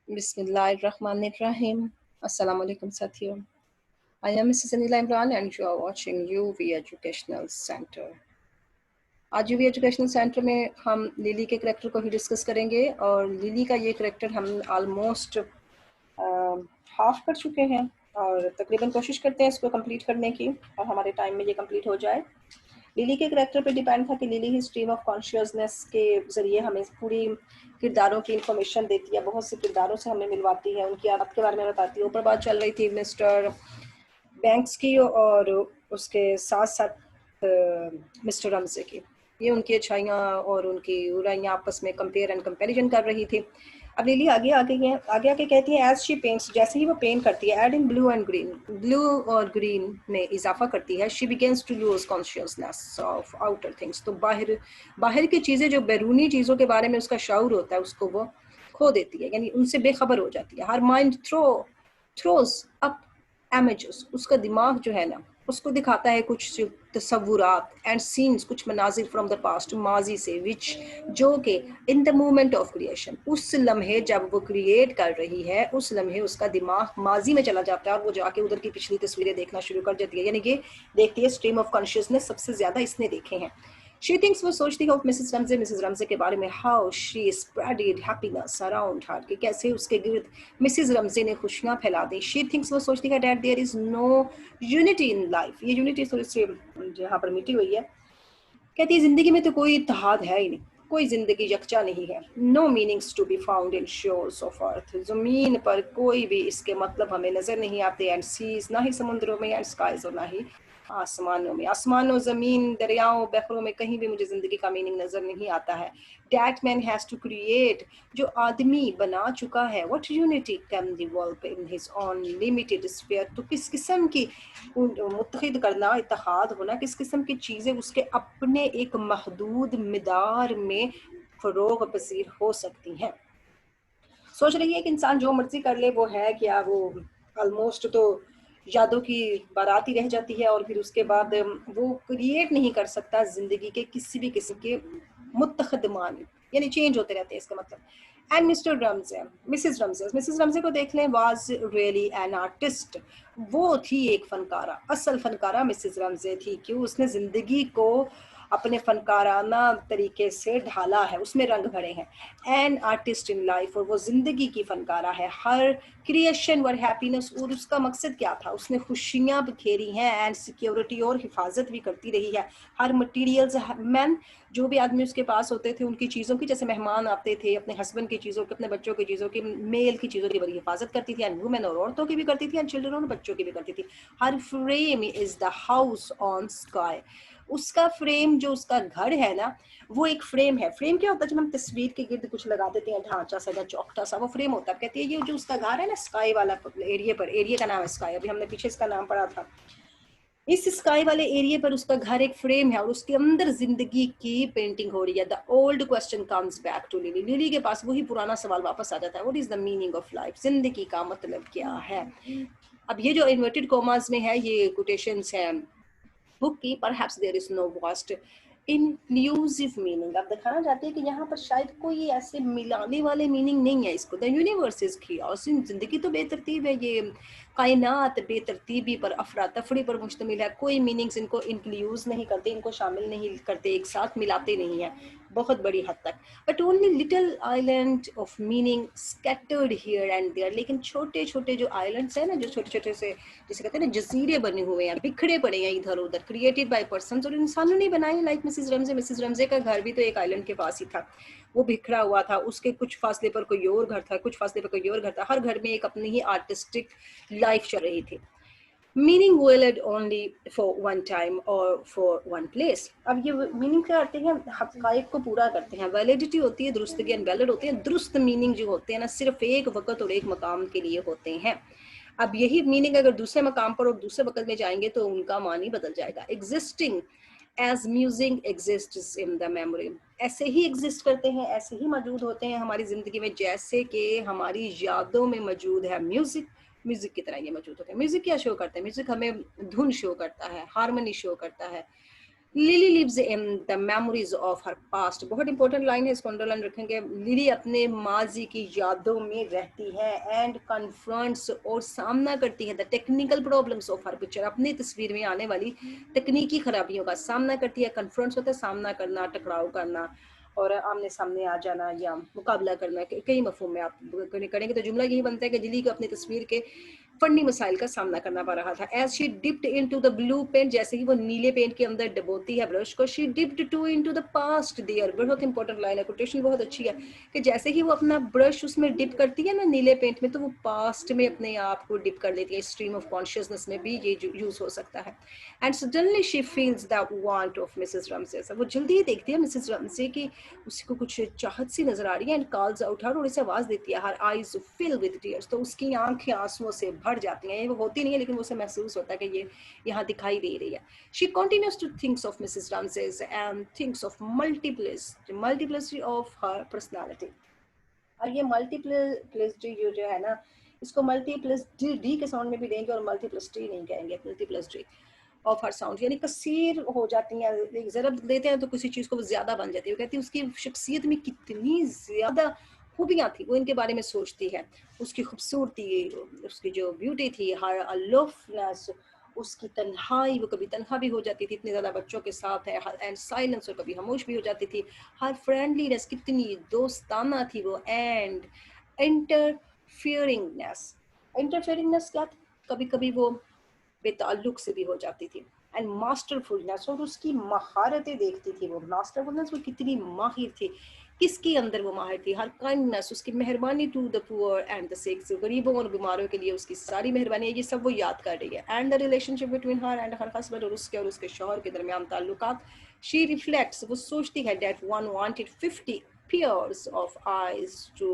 Bismillahirrahmanirrahim. Assalamu alaikum साथियों. I am Mrs. Anila Imran and you are watching UV Educational Center. आज UV educational centre में हम lily के character को ही discuss करेंगे और लिली का ये करेक्टर हम ऑलमोस्ट हाफ कर चुके हैं और तकरीबन कोशिश करते हैं इसको कंप्लीट करने की और हमारे टाइम में ये कंप्लीट हो जाए. लिली के करैक्टर पे डिपेंड था कि lily he stream of consciousness के ज़रिए हमें पूरी किरदारों की इंफॉर्मेशन देती है, बहुत से किरदारों से हमें मिलवाती है, उनकी आदत के बारे में बताती है. ऊपर बात चल रही थी मिस्टर बैंक्स की और उसके साथ साथ मिस्टर रमज़े की. ये उनकी अच्छाइयाँ और उनकी बुराइयाँ आपस में कंपेयर एंड कंपैरिजन कर रही थी. अब लिली आगे आगे कहती है एज शी पेंट्स, जैसे ही वो पेंट करती है, adding blue and green, blue और ग्रीन में इजाफा करती है, she begins to lose consciousness of outer things. तो बाहर की चीज़ें, जो बैरूनी चीज़ों के बारे में उसका शऊर होता है, उसको वो खो देती है, यानी उनसे बेखबर हो जाती है. Her mind throws up images, उसका दिमाग जो है ना उसको दिखाता है कुछ तस्वुरात एंड सीन्स, कुछ मनाजिर फ्रॉम द पास्ट, माजी से, विच जो कि in the moment of creation, उस लम्हे जब वो क्रिएट कर रही है, उस लम्हे उसका दिमाग माजी में चला जाता है और वो जाके उधर की पिछली तस्वीरें देखना शुरू कर देती है. यानी कि देखती है स्ट्रीम ऑफ कॉन्शियसनेस सबसे ज्यादा इसने देखे हैं. She thinks, वो सोचती है ऑफ मिसेस रमज़े के बारे में, how she spreaded happiness around her, कि कैसे उसके गिर्द मिसेस रमज़े ने खुशियाँ फैला दी. शी थिंक्स, वो सोचती है that there is no unity in life. ये यूनिटी थोड़ी सी यहाँ पर मिटी हुई है. कहती है जिंदगी में तो कोई इत्तेहाद है ही नहीं, कोई जिंदगी यकजा नहीं है. No meanings to be found in shores of earth, जमीन पर कोई भी इसके मतलब हमें नजर नहीं आते. एंड सीज, ना ही समुद्रों में, एंड स्काइज, और ना ही आसमानों में. आसमानों, जमीन, दरियाओं, बहरों में कहीं भी मुझे जिंदगी का मीनिंग नजर नहीं आता है. That man has to create, जो आदमी बना चुका है. What unity can develop in his own limited sphere, तो किस किस्म की मुत्तहिद करना, इत्तेहाद होना, किस किस्म की चीज़ें उसके अपने एक महदूद मिदार में फरोग पसीर हो सकती हैं. सोच रही है कि इंसान जो मर्जी कर ले वो है क्या, वो ऑलमोस्ट तो यादों की बारात ही रह जाती है और फिर उसके बाद वो क्रिएट नहीं कर सकता जिंदगी के किसी भी किस्म के मुत्तखदमान, यानी चेंज होते रहते हैं इसका मतलब. एंड मिस्टर रमज़े, मिसेस रमज़े को देख लें, वाज रियली एन आर्टिस्ट, वो थी एक फनकारा, असल फनकारा मिसेस रमज़े थी. क्यों? उसने जिंदगी को अपने फनकाराना तरीके से ढाला है, उसमें रंग भरे हैं. एन आर्टिस्ट इन लाइफ, और वो जिंदगी की फनकारा है. हर क्रिएशन वर हैप्पीनेस, और उसका मकसद क्या था, उसने खुशियाँ बिखेरी हैं एंड सिक्योरिटी, और हिफाजत भी करती रही है. हर मटीरियल्स, मैन जो भी आदमी उसके पास होते थे, उनकी चीज़ों की, जैसे मेहमान आते थे, अपने हस्बैंड की चीज़ों की, अपने बच्चों की चीज़ों की, मेल की चीज़ों की बड़ी हिफाजत करती थी. एंड वुमेन, और औरतों की भी करती थी, एंड चिल्ड्रन, और बच्चों की भी करती थी. Her frame is the house on sky, उसका फ्रेम, जो उसका घर है ना, वो एक फ्रेम है. फ्रेम क्या होता है? जब हम तस्वीर के गिर्द कुछ लगा देते हैं, ढांचा सा या चौकटा सा, वो फ्रेम होता है. कहती है ये जो उसका घर है ना, स्काई वाला एरिया पर, एरिया का नाम है स्काई, अभी हमने पीछे इसका नाम पढ़ा था. इस स्काई वाले एरिया पर उसका घर एक फ्रेम है और उसके अंदर जिंदगी की पेंटिंग हो रही है. The old question comes back to Lily, Lily के पास वही पुराना सवाल वापस आ जाता है. What is the meaning of life, जिंदगी का मतलब क्या है. अब ये जो इन्वर्टेड कोमास में है, ये कोटेशंस हैं बुक की. Perhaps there is no vast inclusive meaning. अब दिखाना चाहते हैं कि यहाँ पर शायद कोई ऐसे मिलाने वाले मीनिंग नहीं है इसको. द यूनिवर्स इज खियास, जिंदगी तो बेतरतीब है, ये कायनात बेतरतीबी पर, अफरा तफरी पर मुश्तमिल है. कोई मीनिंग्स इनको इंक्लूज नहीं करते, इनको शामिल नहीं करते, एक साथ मिलाते नहीं है बहुत बड़ी हद तक. But only little island of meaning scattered here and there, लेकिन छोटे छोटे जो आइलैंड्स हैं ना, जो छोटे छोटे से जिसे कहते हैं ना जजीरे बने हुए हैं, बिखरे पड़े हैं इधर उधर, क्रिएटेड बाय पर्सन्स, और इंसानों ने बनाए. लाइक मिसेस रमज़े का घर भी तो एक आइलैंड के पास ही था, वो बिखरा हुआ था. उसके कुछ फासले पर कोई और घर था, कुछ फासले पर कोई और घर था. हर घर में एक अपनी ही आर्टिस्टिक लाइफ चल रही थी. Meaning valid only for one time और फॉर वन प्लेस. अब ये मीनिंग क्या करते हैं, हक़ाइक़ को पूरा करते हैं. वैलिडिटी होती है दुरुस्तगी, एंड वैलिड होते हैं दुरुस्त. मीनिंग जो होते हैं ना, सिर्फ एक वक्त और एक मकाम के लिए होते हैं. अब यही मीनिंग अगर दूसरे मकाम पर और दूसरे वक्त में जाएंगे तो उनका मानी बदल जाएगा. Existing as music exists in the memory, ऐसे ही एग्जिस्ट करते हैं, ऐसे ही मौजूद होते हैं हमारी ज़िंदगी में जैसे कि हमारी यादों में मौजूद है म्यूज़िक. म्यूज़िक की तरह ये मौजूद होते हैं. म्यूज़िक क्या शो करते हैं? म्यूज़िक हमें धुन शो करता है, हारमोनी शो करता है, Lily lives in the memories of her past, बहुत इंपॉर्टेंट लाइन है, इसको अंडरलाइन रखेंगे। लिली अपने माजी की यादों में रहती है एंड कन्फ्रंट्स और सामना करती है the technical problems of her picture, अपनी तस्वीर में आने वाली तकनीकी खराबियों का सामना करती है। कन्फ्रंट्स होता है सामना करना, टकराव करना और आमने सामने आ जाना या मुकाबला करना, कई मफहूम में आप करेंगे तो जुमला यही बनता है कि लिली को अपनी तस्वीर के फनी मसाइल का सामना करना पड़ रहा था। As she dipped into the blue paint, जैसे ही वो नीले पेंट के अंदर डबोती है ब्रश को, she dipped too into the past there, बहुत इंपॉर्टेंट लाइन है, कोटेशन बहुत अच्छी है कि जैसे ही वो अपना ब्रश उसमें डिप करती है ना नीले पेंट में, तो वो पास्ट में अपने आप को डिप कर लेती है। स्ट्रीम ऑफ कॉन्शियसनेस में भी ये यूज हो सकता है। And suddenly she feels the want of Mrs Ramsay, वो जल्दी ही देखती है मिसेस रमसे की उसको कुछ चाहत सी नजर आ रही है। एंड कॉल्स आउट हर, और इसे आवाज देती है। Her eyes fill with tears, तो उसकी आंखें आंसुओं से भर जाती हैं। ये वो होती नहीं है लेकिन उसे महसूस होता है कि ये यहाँ दिखाई दे रही है। She continues to thinks of Mrs Ramsay and thinks of multiplicity of her personality. और ये मल्टीप्लिसिटी जो है ना, इसको मल्टीप्लिसिटी के साउंड में भी देंगे और मल्टीप्लिसिटी नहीं कहेंगे, मल्टीप्लिसिटी ऑफ हर साउंड, यानी कसीर हो जाती हैं। ज़रब देते हैं तो किसी चीज़ को वो ज़्यादा बन जाती है। वो कहती है उसकी शख्सियत में कितनी ज़्यादा खूबियाँ थी, वो इनके बारे में सोचती है। उसकी खूबसूरती, उसकी जो ब्यूटी थी, हर अलोफनेस, उसकी तन्हाई, वो कभी तन्हा भी हो जाती थी, इतने ज़्यादा बच्चों के साथ है, एंड साइलेंस, और कभी खामोश भी हो जाती थी। हर फ्रेंडलीनेस, कितनी दोस्ताना थी वो। एंड इंटरफियरिंगनेस, इंटरफेयरिंगनेस क्या थी, कभी कभी वो बेताल्लुक से भी हो जाती थी। एंड मास्टरफुलनेस, और उसकी महारतें देखती थी वो। मास्टरफुलनेस, वो कितनी माहिर थी, किसके अंदर वो माहिर थी। हर काइंडनेस, उसकी मेहरबानी to the poor and the sick, गरीबों और बीमारों के लिए उसकी सारी मेहरबानी है, ये सब वो याद कर रही है। And the relationship between her and her husband, और उसके शौहर के दरमियान ताल्लुकात। शी रिफ्लेक्ट्स, वो सोचती है that one wanted 50 pairs of eyes to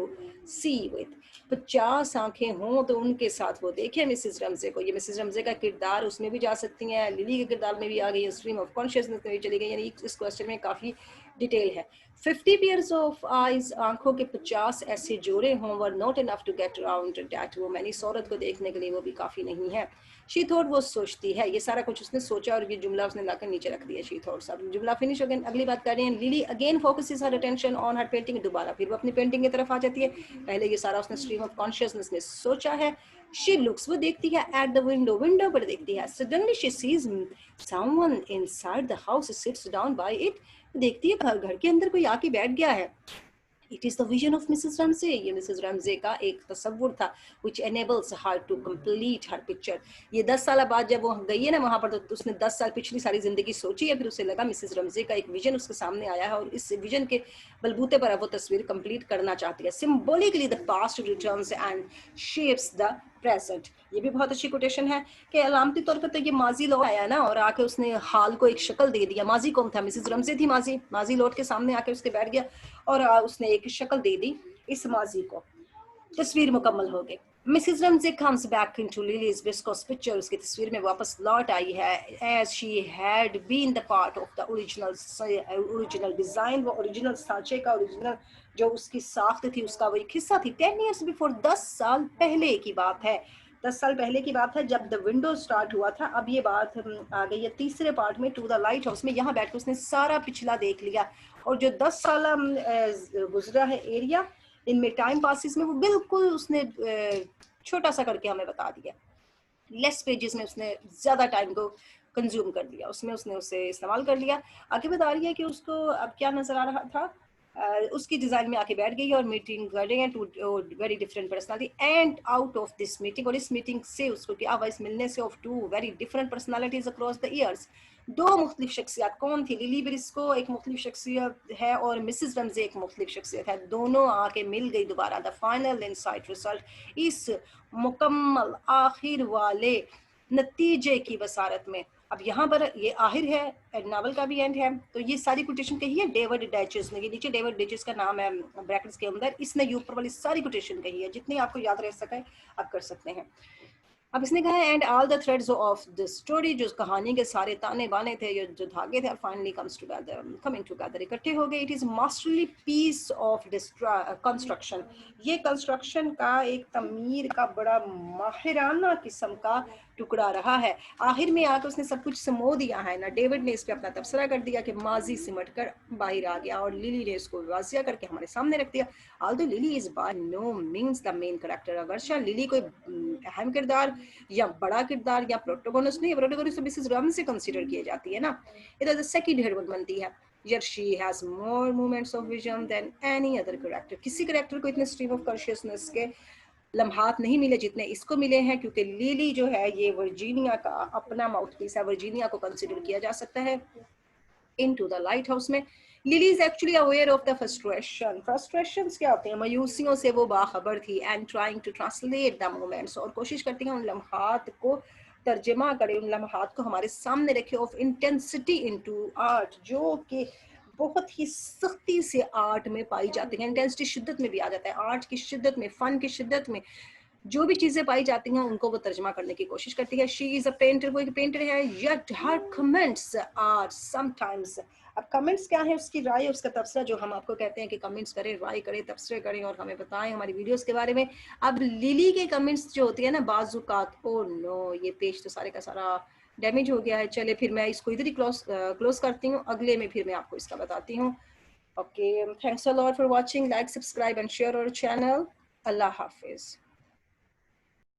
see with, 50 आंखें हों तो उनके साथ वो देखे मिसेस रमजे को। ये मिसेस रमजे का किरदार उसमें भी जा सकती हैं, लिली के किरदार में भी आ गई है, स्ट्रीम ऑफ कॉन्शियसनेस में भी चली गई, यानी इस क्वेश्चन में काफ़ी डिटेल है। 50 पेयर्स ऑफ आइज, आंखों के 50 ऐसे जोड़े हों, were not enough to get around that woman, इस औरत को देखने के लिए वो भी काफ़ी नहीं है। शी थॉट, वो सोचती है, ये सारा कुछ उसने सोचा और ये जुमला उसने लाकर नीचे रख दिया। शी थॉट, सब जुमला फिनिश हो गया। अगली बात कर रही है, lily again focuses her attention on her painting, दोबारा फिर वो अपनी पेंटिंग की तरफ आ जाती है। पहले ये सारा उसने स्ट्रीम ऑफ कॉन्शियसनेस में सोचा है। शी लुक्स, वो देखती है एट द विंडो, विंडो पर देखती है। Suddenly she sees someone inside the house seats down by it, देखती है घर के अंदर कोई आके बैठ गया है। It is the vision of Mrs Ramsay, ये मिसेस रमजे का एक तस्वुर था, which enables her to complete her picture. ये 10 साल बाद जब वो गई है ना वहाँ पर, तो उसने 10 साल पिछली सारी जिंदगी सोची है, फिर उसे लगा मिसेस रमजे का एक विजन उसके सामने आया है और इस विजन के बलबूते पर वो तस्वीर कंप्लीट करना चाहती है। Symbolically the past returns and shapes the present, ये भी बहुत अच्छी कोटेशन है कि अलामती तौर पर तो ये माजी लौट आया ना और आके उसने हाल को एक शक्ल दे दिया। माजी कौन था, मिसेस रमजे थी। माजी लौट के सामने आके उसके बैठ गया और उसने एक शक्ल दे दी इस माजी को। तस्वीर मुकम्मल हो गई। Mrs Ramsay comes back into Lily's Briscoe's picture, उसकी तस्वीर में वापस लौट आई है। As she had been the part of the original design, वो ओरिजिनल सांचे का, ओरिजिनल जो उसकी साख्त थी उसका वो एक हिस्सा थी। 10 years बिफोर, 10 साल पहले की बात है। 10 साल पहले की बात है जब द विंडो स्टार्ट हुआ था। अब ये बात आ गई है तीसरे पार्ट में, टू द लाइट हाउस में। यहाँ बैठ कर उसने सारा पिछला देख लिया और जो 10 साल गुजरा है एरिया इनमें टाइम पासिस में, वो बिल्कुल उसने छोटा सा करके हमें बता दिया। लेस पेजेस में उसने ज्यादा टाइम को कंज्यूम कर दिया, उसमें उसने उसे इस्तेमाल कर लिया। आगे बता रही है कि उसको अब क्या नजर आ रहा था, उसकी डिजाइन में आके बैठ गई और मीटिंग कर रही है two very different personality and out of this meeting, और इस मीटिंग से उसको क्या हुआ, इस मिलने से of two very different personalities across the years. दो मुख्तलिफ शख्सियत, कौन थी, लिली ब्रिस्को एक मुख्तलिफ शख्सियत है और मिसेस रमजे एक मुख्तलिफ शख्सियत है। दोनों आके मिल गई दोबारा। द फाइनल इनसाइट रिजल्ट, इस मुकम्मल आखिर वाले नतीजे की बसारत में। अब यहाँ पर ये आखिर है, नावल का भी एंड है, तो ये सारी कोटेशन कही है डेविड डैचेस ने। ये नीचे डेविड डैचेस का नाम है ब्रैकेट्स के अंदर, इसने ये ऊपर वाली सारी कोटेशन कही है, जितनी आपको याद रह सके आप कर सकते हैं। अब इसने कहा and all the threads of the story, जो कहानी के सारे ताने बाने थे, जो धागे थे, फाइनली कमिंग टुगेदर, इकट्ठे हो गए। It is masterly piece of construction, ये कंस्ट्रक्शन का एक तमीर का बड़ा माहिराना किस्म का टुकड़ा रहा है। आखिर में आकर उसने सब कुछ समो दिया है ना। डेविड ने इस पे अपना तबसरा कर दिया कि माजी सिमट कर बाहर आ गया और लिली ने इसको वाजिया करके हमारे सामने रख दिया। Although Lily is by no means the main character, अगरचा लिली कोई अहम किरदार या बड़ा किरदार या प्रोटोगोनिस्ट नहीं, प्रोटोगोनिस्ट तो मिसेस रम से कंसीडर की जाती है ना। इधर सेकंड हीरोइन बनती है, yet she has more moments of vision than any other character। किसी करेक्टर को इतने स्ट्रीम ऑफ कॉन्शियसनेस के लम्हात नहीं मिले जितने इसको मिले हैं, क्योंकि लिली जो है ये वर्जीनिया का अपना माउथपीस है, वर्जीनिया को कंसिडर किया जा सकता है। इनटू द लाइट हाउस में Lily is actually aware of the frustrations क्या होते हैं, मायूसियों से वो बाखबर थी, and trying to translate the moments, और कोशिश करती हैं उन लम्हात को तर्जमा करे, उन लम्हात को हमारे सामने रखे, ऑफ इंटेंसिटी इनटू आर्ट, जो कि बहुत ही सख्ती से आर्ट में पाई जाती है। इंटेंसिटी शिद्दत में भी आ जाता है, आर्ट की शिद्दत में, फन की शिद्दत में जो भी चीजें पाई जाती हैं उनको वो तर्जमा करने की कोशिश करती है। शी इज अ पेंटर, वो एक पेंटर है, yet her comments are sometimes। अब कमेंट्स क्या है, उसकी राय, उसका तबसरा, जो हम आपको कहते हैं कि कमेंट्स करें, राय करें, तबसरे करें और हमें बताएं हमारी वीडियोस के बारे में। अब लिली के कमेंट्स जो होती है ना बाजुकात, ओ नो ये पेज तो सारे का सारा डैमेज हो गया है। चले फिर मैं इसको इधर ही क्लोज करती हूँ, अगले में फिर मैं आपको इसका बताती हूँ। Okay, thanks a lot for watching, like, subscribe and share our channel. Allah Hafiz.